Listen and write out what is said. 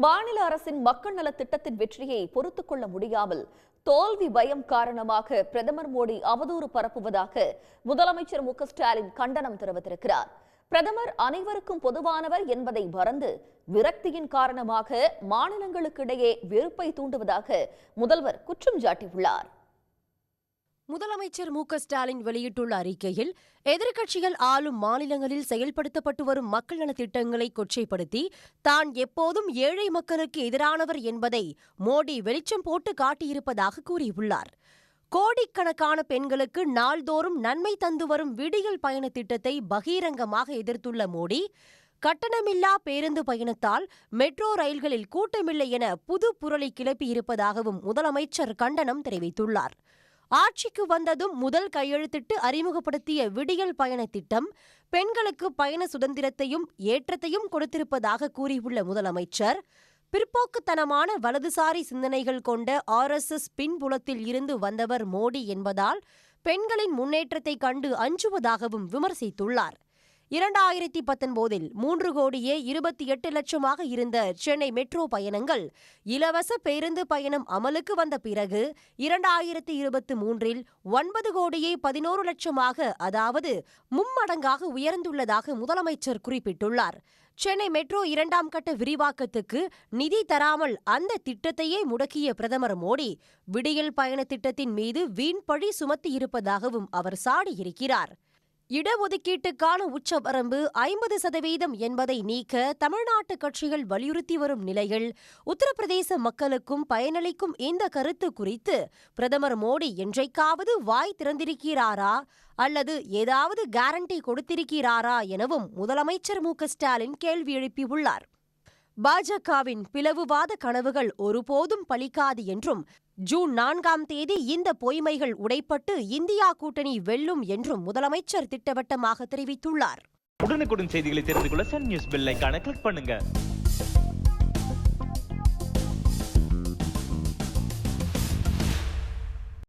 மாநில அரசின் மக்கள் நல திட்டத்தின் வெற்றியை பொறுத்துக் கொள்ள முடியாமல் தோல்வி பயம் காரணமாக பிரதமர் மோடி அவதூறு பரப்புவதாக முதலமைச்சர் மு.க.ஸ்டாலின் கண்டனம் தெரிவித்திருக்கிறார். பிரதமர் அனைவருக்கும் பொதுவானவர் என்பதை மறந்து விரக்தியின் காரணமாக மாநிலங்களுக்கிடையே வெறுப்பை தூண்டுவதாக முதல்வர் குற்றம் சாட்டியுள்ளார். முதலமைச்சர் மு.க.ஸ்டாலின் வெளியிட்டுள்ள அறிக்கையில், எதிர்க்கட்சிகள் ஆளும் மாநிலங்களில் செயல்படுத்தப்பட்டு வரும் மக்கள் நலத் திட்டங்களை கொச்சைப்படுத்தி தான் எப்போதும் ஏழை மக்களுக்கு எதிரானவர் என்பதை மோடி வெளிச்சம் போட்டு காட்டியிருப்பதாக கூறியுள்ளார். கோடிக்கணக்கான பெண்களுக்கு நாள்தோறும் நன்மை தந்து வரும் விடியல் பயண திட்டத்தை பகிரங்கமாக எதிர்த்துள்ள மோடி, கட்டணமில்லா பேருந்து பயணத்தால் மெட்ரோ ரயில்களில் கூட்டமில்லை என புது புரளி கிளப்பியிருப்பதாகவும் முதலமைச்சர் கண்டனம் தெரிவித்துள்ளார். ஆட்சிக்கு வந்ததும் முதல் கையெழுத்திட்டு அறிமுகப்படுத்திய விடியல் பயண திட்டம் பெண்களுக்கு பயண சுதந்திரத்தையும் ஏற்றத்தையும் கொடுத்திருப்பதாக கூறியுள்ள முதலமைச்சர், பிற்போக்குத்தனமான வலதுசாரி சிந்தனைகள் கொண்ட RSS பின்புலத்தில் இருந்து வந்தவர் மோடி என்பதால் பெண்களின் முன்னேற்றத்தை கண்டு அஞ்சுவதாகவும் விமர்சித்துள்ளார். 2019 3,28,00,000 இருந்த சென்னை மெட்ரோ பயணங்கள் இலவச பேருந்து பயணம் அமலுக்கு வந்த பிறகு 2023 9,11,00,000 அதாவது மும்மடங்காக உயர்ந்துள்ளதாக முதலமைச்சர் குறிப்பிட்டுள்ளார். சென்னை மெட்ரோ 2ஆம் கட்ட விரிவாக்கத்துக்கு நிதி தராமல் அந்த திட்டத்தையே முடக்கிய பிரதமர் மோடி விடியல் பயண திட்டத்தின் மீது வீண்பழி சுமத்தியிருப்பதாகவும் அவர் சாடியிருக்கிறார். இடஒதுக்கீட்டுக்கான உச்சவரம்பு 50% என்பதை நீக்க தமிழ்நாட்டு கட்சிகள் வலியுறுத்தி வரும் நிலையில் உத்தரப்பிரதேச மக்களுக்கும் பயனளிக்கும் இந்த கருத்து குறித்து பிரதமர் மோடி என்றைக்காவது வாய் திறந்திருக்கிறாரா அல்லது ஏதாவது கேரண்டி கொடுத்திருக்கிறாரா எனவும் முதலமைச்சர் மு.க.ஸ்டாலின் கேள்வி எழுப்பியுள்ளார். பாஜகவின் பிளவுவாத கனவுகள் ஒருபோதும் பலிக்காது என்றும் ஜூன் 4ஆம் தேதி இந்த பொய்மைகள் உடைப்பட்டு இந்தியா கூட்டணி வெல்லும் என்றும் முதலமைச்சர் திட்டவட்டமாக தெரிவித்துள்ளார். உடனுக்குடன் செய்திகளை தெரிந்து கொள்ள சன் நியூஸ் பெல் ஐகானை கிளிக் பண்ணுங்க.